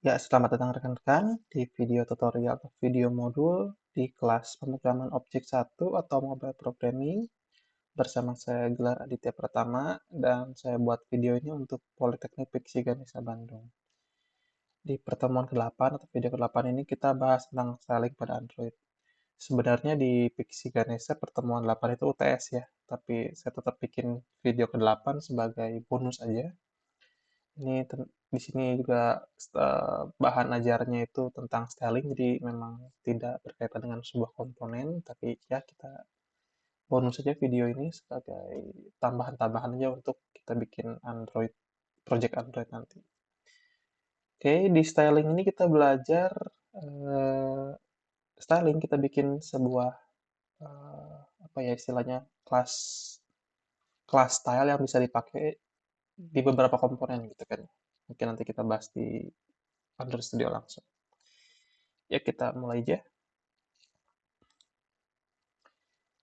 Ya, selamat datang rekan-rekan di video tutorial atau video modul di kelas pemrograman objek 1 atau mobile programming. Bersama saya Gelar Aditya Pratama dan saya buat video ini untuk Politeknik Piksi Ganesha Bandung. Di pertemuan ke-8 atau video ke-8 ini kita bahas tentang styling pada Android. Sebenarnya di Piksi Ganesha pertemuan 8 itu UTS ya, tapi saya tetap bikin video ke-8 sebagai bonus aja. Ini di sini juga bahan ajarnya itu tentang styling, jadi memang tidak berkaitan dengan sebuah komponen, tapi ya kita bonus saja video ini sebagai tambahan-tambahan aja untuk kita bikin Android, project Android nanti. Oke, di styling ini kita belajar eh, styling, kita bikin sebuah apa ya istilahnya kelas kelas style yang bisa dipakai di beberapa komponen gitu kan. Mungkin nanti kita bahas di Android Studio langsung. Ya, kita mulai aja.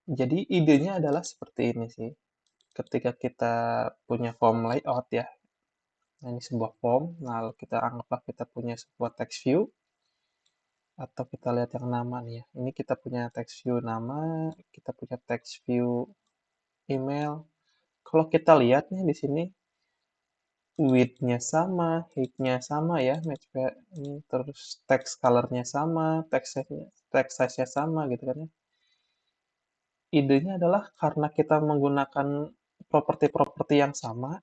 Jadi idenya adalah seperti ini sih. Ketika kita punya form layout ya, nah ini sebuah form, lalu kita anggaplah kita punya sebuah text view, atau kita lihat yang nama nih ya. Ini kita punya text view nama, kita punya text view email. Kalau kita lihat nih di sini, width-nya sama, height-nya sama ya, match ini, terus text color-nya sama, text size-nya sama gitu kan ya. Idenya adalah karena kita menggunakan properti-properti yang sama,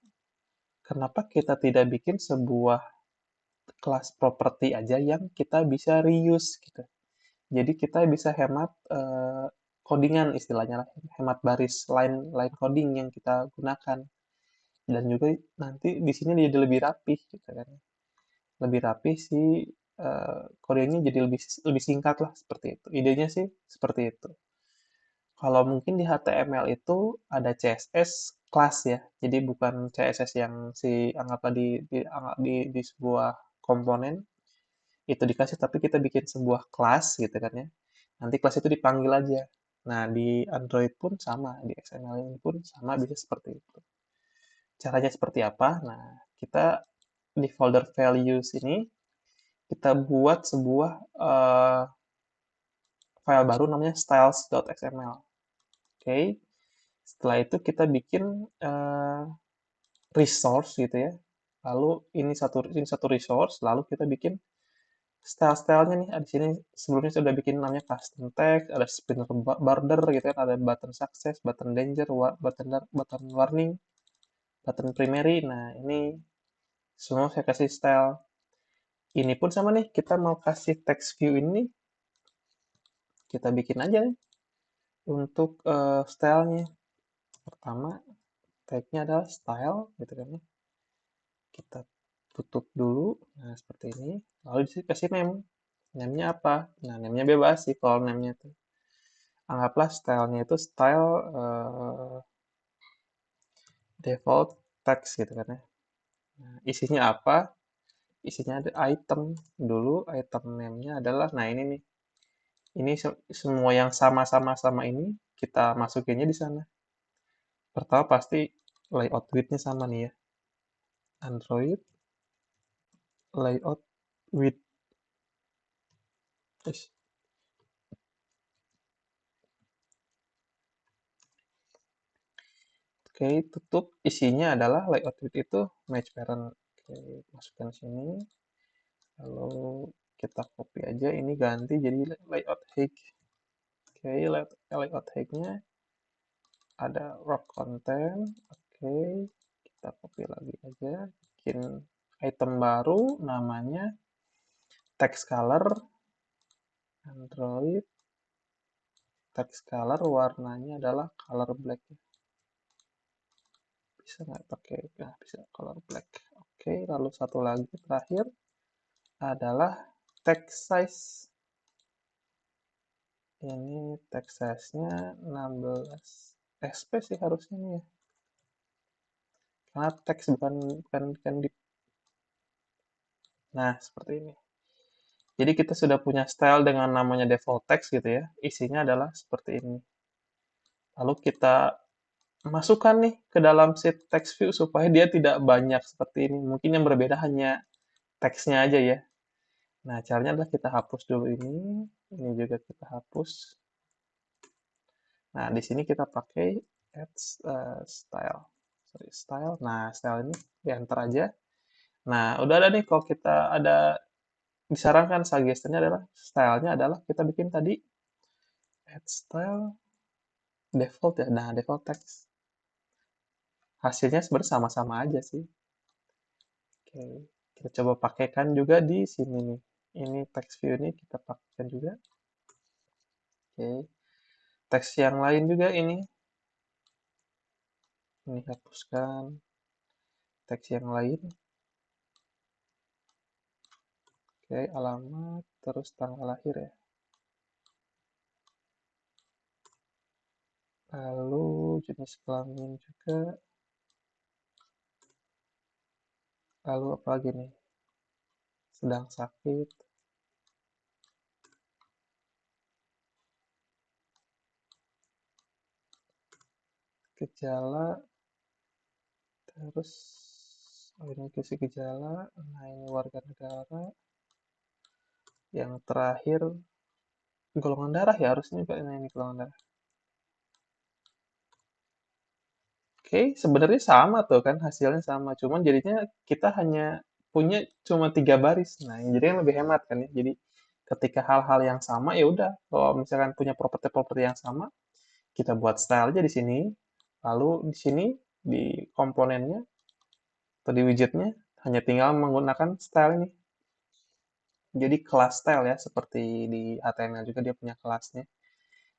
kenapa kita tidak bikin sebuah kelas properti aja yang kita bisa reuse gitu. Jadi kita bisa hemat codingan istilahnya lah, hemat baris line line coding yang kita gunakan. Dan juga nanti di sini jadi lebih rapih gitu kan. Lebih rapih sih codingnya jadi lebih singkat lah seperti itu. Idenya sih seperti itu. Kalau mungkin di HTML itu ada CSS class ya. Jadi bukan CSS yang anggaplah di sebuah komponen itu dikasih, tapi kita bikin sebuah kelas gitu kan ya. Nanti kelas itu dipanggil aja. Nah, di Android pun sama, di XML ini pun sama, bisa seperti itu. Caranya seperti apa? Nah, kita di folder values ini kita buat sebuah file baru namanya styles.xml. Oke. Setelah itu kita bikin resource gitu ya. Lalu ini satu resource, lalu kita bikin style-stylenya nih. Di sini sebelumnya saya udah bikin namanya custom text, ada spinner border gitu kan, ada button success, button danger, button warning, button primary. Nah, ini semua saya kasih style. Ini pun sama nih, kita mau kasih text view ini, kita bikin aja nih untuk stylenya. Pertama, tag-nya adalah style gitu kan ya. Kita tutup dulu, nah seperti ini. Lalu dikasih name. Name-nya apa? Nah, name-nya bebas sih kalau name-nya tuh. Anggaplah style-nya itu style default text gitu kan ya. Nah, isinya apa? Isinya ada item dulu, item name-nya adalah, nah ini nih. Ini semua yang sama-sama ini kita masukinnya di sana. Pertama pasti layout width-nya sama nih ya. Android layout width. Oke, tutup. Isinya adalah layout width itu match parent. Oke, masukkan sini. Lalu kita copy aja. Ini ganti jadi layout height. Oke, layout height-nya ada wrap content. Oke, kita copy lagi aja. Bikin item baru, namanya text color. Android text color, warnanya adalah color black. Bisa nggak pakai? Nah, bisa color black. Oke, lalu satu lagi terakhir adalah text size. Ini text size-nya 16 SP sih harusnya nih ya. Karena teks bukan di. Nah, seperti ini. Jadi kita sudah punya style dengan namanya default text gitu ya. Isinya adalah seperti ini. Lalu kita masukkan nih ke dalam si text view supaya dia tidak banyak seperti ini. Mungkin yang berbeda hanya teksnya aja ya. Nah, caranya adalah kita hapus dulu ini juga kita hapus. Nah, di sini kita pakai add style. Sorry, style. Nah, style ini di enter aja. Nah, udah ada nih kalau kita ada disarankan suggestionnya adalah stylenya adalah kita bikin tadi add style default ya. Nah, default text. Hasilnya sebenarnya sama-sama aja sih. Oke, kita coba pakaikan juga di sini nih. Ini text view ini kita pakaikan juga. Oke, teks yang lain juga ini. Ini hapuskan teks yang lain. Oke, alamat, terus tanggal lahir ya. Lalu jenis kelamin juga. Lalu apa lagi nih? Sedang sakit. Gejala. Terus ini kisi gejala. Nah, ini warga negara. Yang terakhir golongan darah ya harusnya juga ini golongan darah. Oke, sebenarnya sama tuh kan hasilnya sama, cuman jadinya kita hanya punya cuma 3 baris. Nah, yang jadinya lebih hemat kan ya. Jadi ketika hal-hal yang sama ya udah, kalau misalkan punya properti-properti yang sama, kita buat style aja di sini. Lalu di sini di komponennya atau di widgetnya hanya tinggal menggunakan style ini. Jadi kelas style ya, seperti di HTML juga dia punya kelasnya.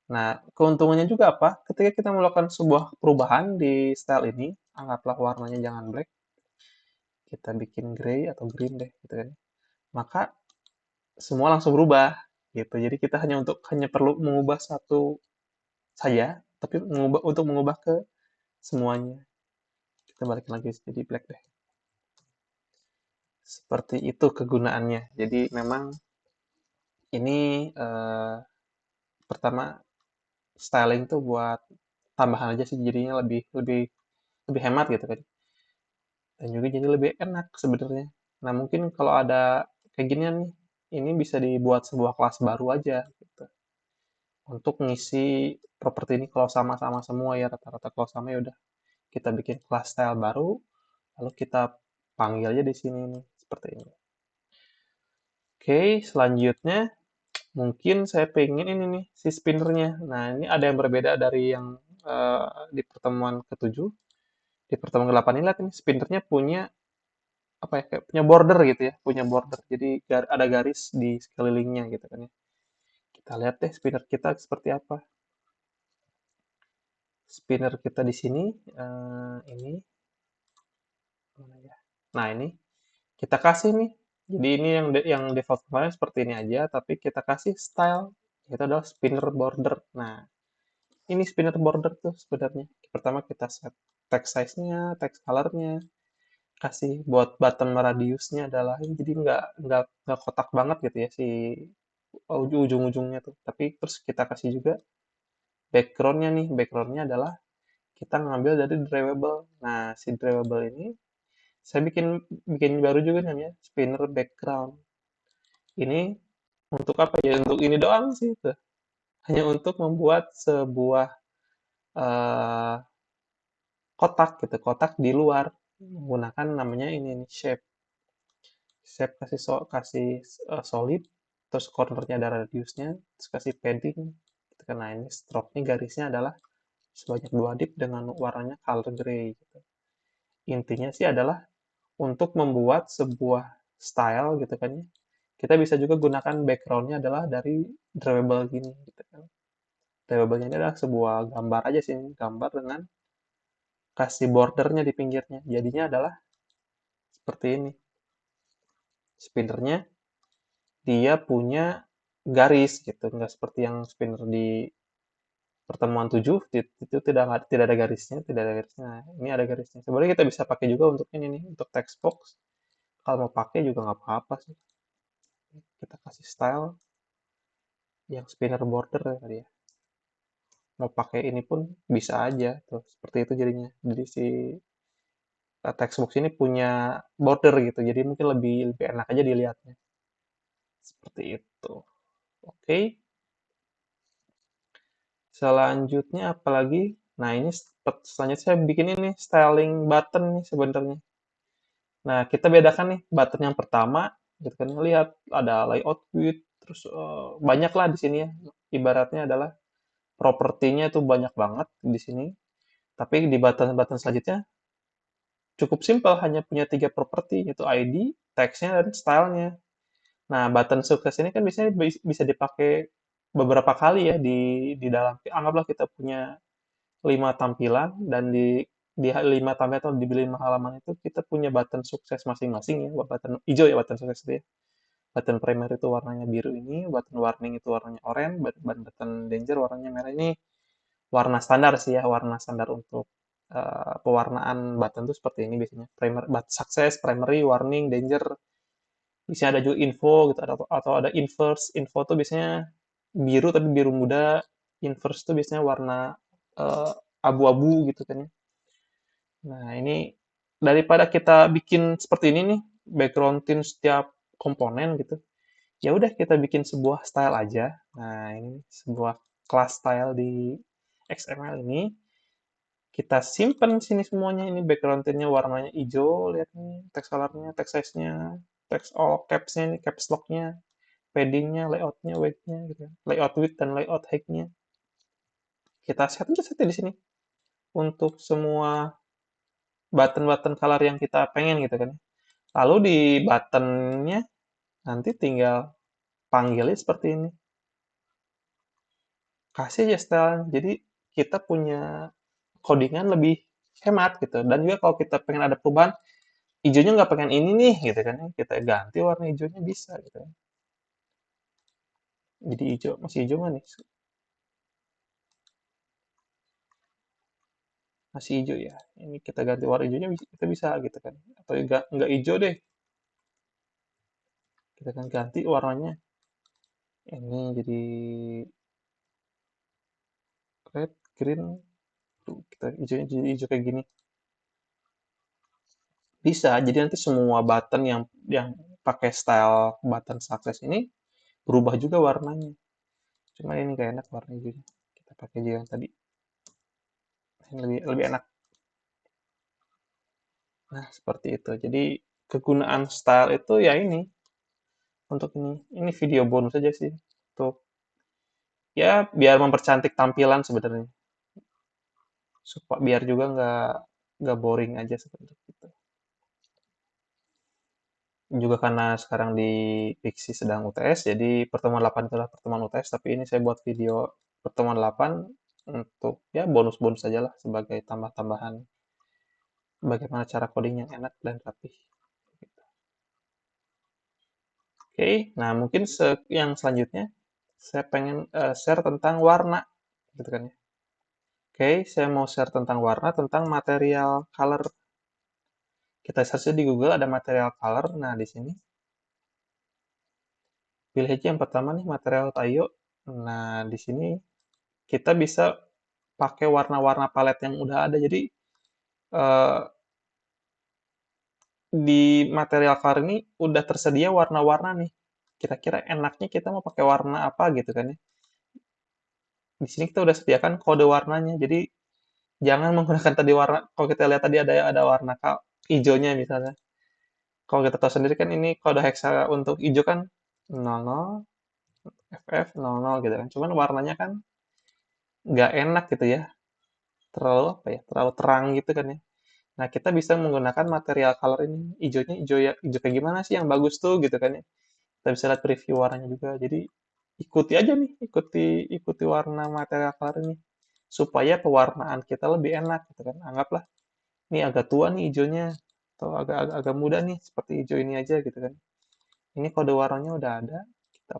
Nah, keuntungannya juga apa? Ketika kita melakukan sebuah perubahan di style ini, anggaplah warnanya jangan black, kita bikin gray atau green deh, gitu kan. Maka semua langsung berubah, gitu. Jadi kita hanya perlu mengubah satu saja, tapi untuk mengubah ke semuanya. Kita balik lagi jadi black deh. Seperti itu kegunaannya. Jadi memang ini pertama styling tuh buat tambahan aja sih, jadinya lebih lebih lebih hemat gitu kan. Dan juga jadi lebih enak sebenarnya. Nah, mungkin kalau ada kayak gini nih, ini bisa dibuat sebuah kelas baru aja gitu. Untuk ngisi properti ini kalau sama-sama semua ya rata-rata kalau sama ya udah kita bikin kelas style baru, lalu kita panggil aja di sini nih seperti ini. Oke, selanjutnya mungkin saya pengen ini nih si spinnernya. Nah, ini ada yang berbeda dari yang di pertemuan ke-7. Di pertemuan ke-8 ini lihat ini spinnernya punya apa ya kayak punya border gitu ya, punya border. Jadi ada garis di sekelilingnya gitu kan ya. Kita lihat deh spinner kita seperti apa. Spinner kita di sini ini mana ya? Nah, ini kita kasih nih. Jadi ini yang default kemarin seperti ini aja, tapi kita kasih style itu adalah spinner border. Nah, ini spinner border tuh sebenarnya. Pertama kita set text size-nya, text color-nya, kasih buat button radiusnya adalah ini jadi nggak kotak banget gitu ya si ujung-ujungnya tuh. Tapi terus kita kasih juga backgroundnya nih. Backgroundnya adalah kita ngambil dari drawable. Nah, si drawable ini saya bikin bikin baru juga namanya spinner background. Ini untuk apa ya? Untuk ini doang sih itu. Hanya untuk membuat sebuah eh, kotak gitu, kotak di luar menggunakan namanya ini nih, shape. Shape solid, terus cornernya ada radiusnya, terus kasih padding. Gitu kan. Nah, ini stroke-nya garisnya adalah sebanyak 2 dip dengan warnanya color gray gitu. Intinya sih adalah untuk membuat sebuah style gitu kan ya. Kita bisa juga gunakan backgroundnya adalah dari drawable gini gitu kan. Drawable-nya ini adalah sebuah gambar aja sih, gambar dengan kasih bordernya di pinggirnya. Jadinya adalah seperti ini. Spinnernya dia punya garis gitu, nggak seperti yang spinner di pertemuan 7 itu tidak ada garisnya, tidak ada garisnya. Nah, ini ada garisnya. Sebenarnya kita bisa pakai juga untuk ini nih, untuk text box. Kalau mau pakai juga nggak apa-apa sih. Kita kasih style yang spinner border ya tadi ya. Mau pakai ini pun bisa aja tuh, seperti itu jadinya. Jadi si text box ini punya border gitu, jadi mungkin lebih lebih enak aja dilihatnya. Seperti itu. Oke. Selanjutnya apalagi? Nah, ini selanjutnya saya bikin ini styling button nih sebenarnya. Nah, kita bedakan nih button yang pertama, gitu kan, lihat ada layout width, terus banyak lah di sini ya. Ibaratnya adalah propertinya itu banyak banget di sini. Tapi di button-button selanjutnya cukup simpel, hanya punya tiga properti, yaitu ID, teksnya, dan stylenya. Nah, button sukses ini kan biasanya bisa dipakai beberapa kali ya di dalam. Anggaplah kita punya 5 tampilan dan di 5 tampilan atau di 5 halaman itu kita punya button sukses masing-masing ya, button hijau ya button sukses itu ya. Button primer itu warnanya biru ini, button warning itu warnanya oranye, button danger warnanya merah ini warna standar sih ya, warna standar untuk pewarnaan button itu seperti ini biasanya. Success, primary, warning, danger. Biasanya ada juga info gitu atau ada inverse. Info tuh biasanya biru tapi biru muda. Inverse tuh biasanya warna eh, abu-abu gitu kan ya. Nah, ini daripada kita bikin seperti ini nih, background theme setiap komponen gitu. Ya udah kita bikin sebuah style aja. Nah, ini sebuah class style di XML ini. Kita simpen sini semuanya. Ini background theme-nya warnanya hijau, lihat nih, text color-nya, text size-nya, text all caps-nya, ini caps lock-nya, padding-nya, layout-nya, weight-nya gitu. Layout width dan layout height-nya. Kita set aja set di sini untuk semua button-button color yang kita pengen gitu kan. Lalu di buttonnya nanti tinggal panggilnya seperti ini. Kasih aja style. Jadi kita punya codingan lebih hemat gitu. Dan juga kalau kita pengen ada perubahan, hijaunya nggak pengen ini nih gitu kan. Kita ganti warna hijaunya bisa gitu. Jadi hijau, masih hijau nggak nih? Masih hijau ya. Ini kita ganti warna hijaunya kita bisa gitu kan. Atau nggak hijau deh. Kita kan ganti warnanya. Ini jadi red, green, tuh, kita hijaunya jadi hijau kayak gini. Bisa, jadi nanti semua button yang pakai style button success ini berubah juga warnanya. Cuma ini gak enak warna hijaunya. Kita pakai aja yang tadi. Ini lebih lebih enak. Nah, seperti itu. Jadi kegunaan style itu ya ini untuk ini. Ini video bonus aja sih. Untuk ya biar mempercantik tampilan sebenarnya. Supaya biar juga nggak boring aja seperti itu. Juga karena sekarang di Pixi sedang UTS, jadi pertemuan 8 itu adalah pertemuan UTS, tapi ini saya buat video pertemuan 8 untuk ya bonus-bonus saja lah sebagai tambah-tambahan bagaimana cara coding yang enak dan rapi. Oke, nah mungkin yang selanjutnya saya pengen share tentang warna, gitu kan ya. Oke, saya mau share tentang warna, tentang material color. Kita search di Google ada material color. Nah, di sini pilih aja yang pertama nih material Tayo. Nah, di sini kita bisa pakai warna-warna palet yang udah ada. Jadi eh, di material color ini udah tersedia warna-warna nih. Kira-kira enaknya kita mau pakai warna apa gitu kan ya. Di sini kita udah sediakan kode warnanya. Jadi jangan menggunakan tadi warna. Kalau kita lihat tadi ada warna hijaunya misalnya. Kalau kita tahu sendiri kan ini kode hexa untuk hijau kan 00 FF 00 gitu kan. Cuman warnanya kan nggak enak gitu ya. Terlalu apa ya? Terlalu terang gitu kan ya. Nah, kita bisa menggunakan material color ini. Hijaunya hijau ya, hijau kayak gimana sih yang bagus tuh gitu kan ya. Kita bisa lihat preview warnanya juga. Jadi ikuti aja nih, ikuti warna material color ini supaya pewarnaan kita lebih enak gitu kan. Anggaplah ini agak tua nih hijaunya atau agak muda nih seperti hijau ini aja gitu kan. Ini kode warnanya udah ada, kita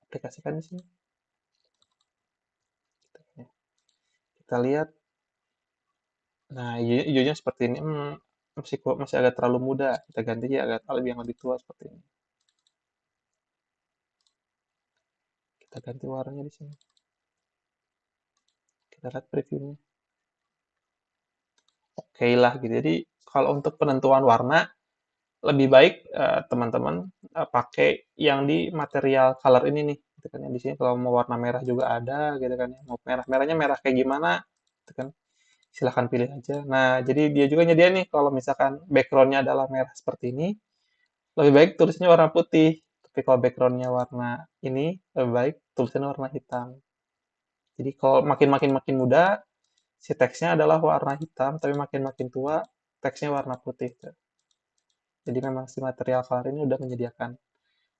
aplikasikan di sini. Gitu kan ya. Kita lihat, nah hijaunya seperti ini. Masih agak terlalu muda. Kita ganti aja agak lebih yang lebih tua seperti ini. Kita ganti warnanya di sini. Kita lihat previewnya. Oke lah gitu. Jadi kalau untuk penentuan warna lebih baik teman-teman pakai yang di material color ini nih, gitu kan ya. Di sini kalau mau warna merah juga ada, gitu kan ya. Mau merahnya merah kayak gimana, gitu kan. Silahkan pilih aja. Nah, jadi dia juga nyediain nih kalau misalkan backgroundnya adalah merah seperti ini, lebih baik tulisnya warna putih. Tapi kalau backgroundnya warna ini, lebih baik tulisannya warna hitam. Jadi kalau makin muda, si teksnya adalah warna hitam, tapi makin tua, teksnya warna putih. Jadi memang si material color ini udah menyediakan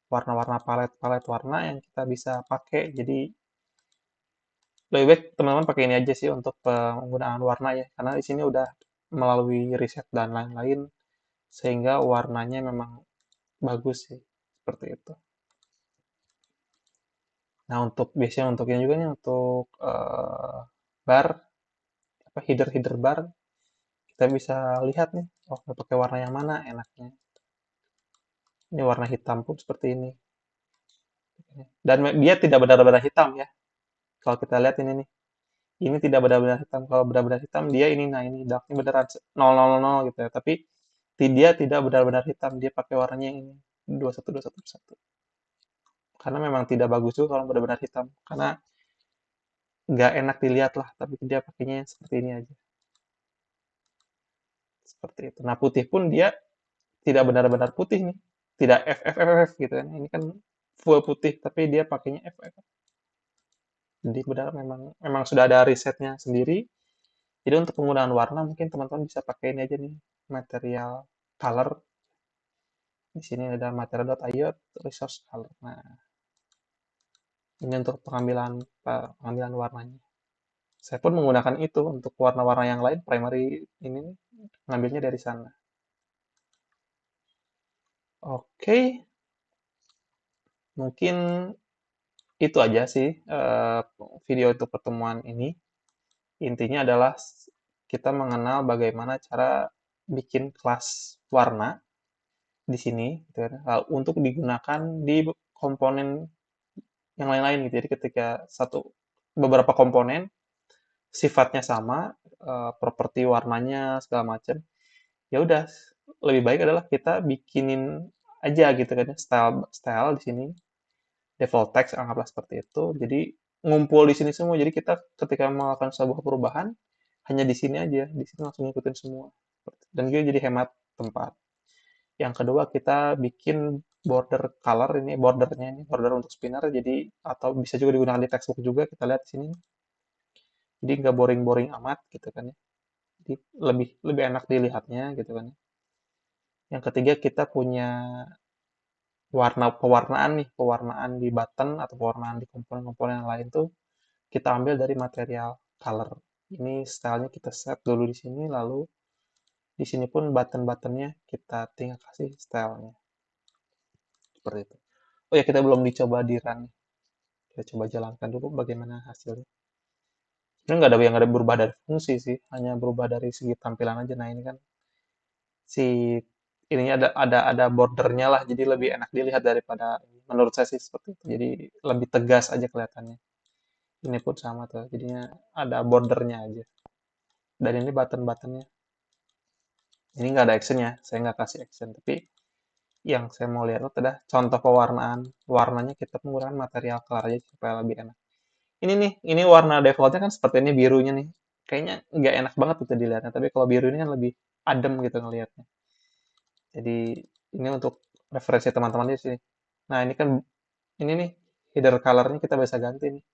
warna-warna palet-palet warna yang kita bisa pakai. Jadi lebih baik teman-teman pakai ini aja sih untuk penggunaan warna ya, karena di sini udah melalui riset dan lain-lain sehingga warnanya memang bagus sih seperti itu. Nah untuk biasanya untuk ini juga nih untuk bar apa header bar kita bisa lihat nih oh mau pakai warna yang mana enaknya. Ini warna hitam pun seperti ini dan dia tidak benar-benar hitam ya. Kalau kita lihat ini tidak benar-benar hitam. Kalau benar-benar hitam dia ini, nah ini darknya beneran 0000 gitu ya. Tapi dia tidak benar-benar hitam, dia pakai warnanya ini 212121. Karena memang tidak bagus juga kalau benar-benar hitam. Karena nggak enak dilihat lah, tapi dia pakainya seperti ini aja. Seperti itu. Nah putih pun dia tidak benar-benar putih nih. Tidak FFFF gitu kan. Ini kan full putih, tapi dia pakainya FFF. Jadi benar memang memang sudah ada risetnya sendiri. Jadi untuk penggunaan warna mungkin teman-teman bisa pakai ini aja nih, material color. Di sini ada material.io resource color. Nah, ini untuk pengambilan warnanya. Saya pun menggunakan itu untuk warna-warna yang lain, primary ini ngambilnya dari sana. Oke, mungkin itu aja sih video untuk pertemuan ini. Intinya adalah kita mengenal bagaimana cara bikin kelas warna di sini gitu kan, untuk digunakan di komponen yang lain-lain gitu. Jadi ketika beberapa komponen sifatnya sama, properti warnanya segala macam, ya udah lebih baik adalah kita bikinin aja gitu kan ya, style style di sini, default text anggaplah seperti itu. Jadi ngumpul di sini semua. Jadi kita ketika melakukan sebuah perubahan hanya di sini aja, di sini langsung ngikutin semua. Dan juga jadi hemat tempat. Yang kedua kita bikin border color ini bordernya ini border untuk spinner jadi atau bisa juga digunakan di textbook juga kita lihat di sini. Jadi nggak boring-boring amat gitu kan ya. Jadi lebih lebih enak dilihatnya gitu kan. Yang ketiga kita punya pewarnaan nih, pewarnaan di button atau pewarnaan di komponen-komponen yang lain tuh kita ambil dari material color. Ini stylenya kita set dulu di sini, lalu di sini pun button-buttonnya kita tinggal kasih stylenya seperti itu. Oh ya kita belum dicoba di run. Kita coba jalankan dulu bagaimana hasilnya. Ini nggak ada yang ada berubah dari fungsi sih, hanya berubah dari segi tampilan aja. Nah ini kan si ininya ada bordernya lah, jadi lebih enak dilihat daripada menurut saya sih seperti itu. Jadi lebih tegas aja kelihatannya. Ini pun sama tuh, jadinya ada bordernya aja. Dan ini button-buttonnya. Ini nggak ada actionnya, saya nggak kasih action. Tapi yang saya mau lihat itu adalah contoh pewarnaan. Warnanya kita menggunakan material color aja supaya lebih enak. Ini warna defaultnya kan seperti ini birunya nih. Kayaknya nggak enak banget gitu dilihatnya. Tapi kalau biru ini kan lebih adem gitu ngelihatnya. Jadi ini untuk referensi teman-teman di sini. Nah ini kan ini nih header colornya kita bisa ganti nih.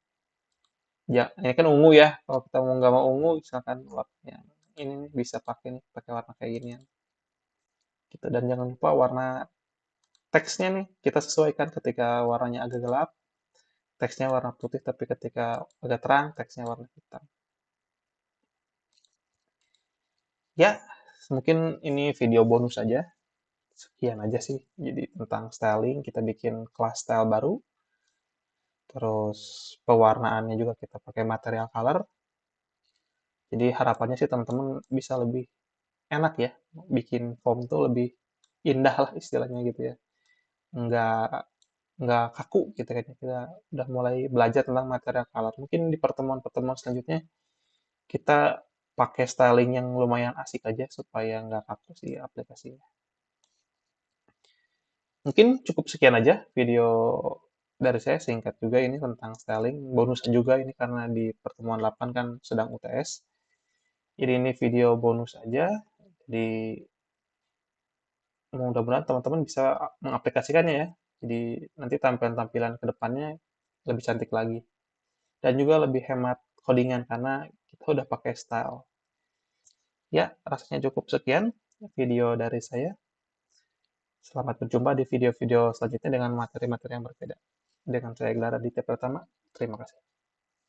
Ya ini kan ungu ya. Kalau kita mau nggak mau ungu, misalkan warnanya ini nih bisa pakai nih pakai warna kayak gini ya. Gitu. Dan jangan lupa warna teksnya nih kita sesuaikan ketika warnanya agak gelap, teksnya warna putih, tapi ketika agak terang, teksnya warna hitam. Ya, mungkin ini video bonus aja. Sekian aja sih. Jadi tentang styling, kita bikin kelas style baru. Terus pewarnaannya juga kita pakai material color. Jadi harapannya sih teman-teman bisa lebih enak ya. Bikin form tuh lebih indah lah istilahnya gitu ya. Nggak, nggak kaku gitu kan. Kita udah mulai belajar tentang material color. Mungkin di pertemuan-pertemuan selanjutnya kita pakai styling yang lumayan asik aja supaya nggak kaku sih aplikasinya. Mungkin cukup sekian aja video dari saya, singkat juga ini tentang styling. Bonus juga ini karena di pertemuan 8 kan sedang UTS. Jadi ini video bonus aja. Jadi mudah-mudahan teman-teman bisa mengaplikasikannya ya. Jadi nanti tampilan-tampilan ke depannya lebih cantik lagi. Dan juga lebih hemat codingan karena kita udah pakai style. Ya, rasanya cukup sekian video dari saya. Selamat berjumpa di video-video selanjutnya dengan materi-materi yang berbeda. Dengan saya Gelar Aditya Pratama, terima kasih.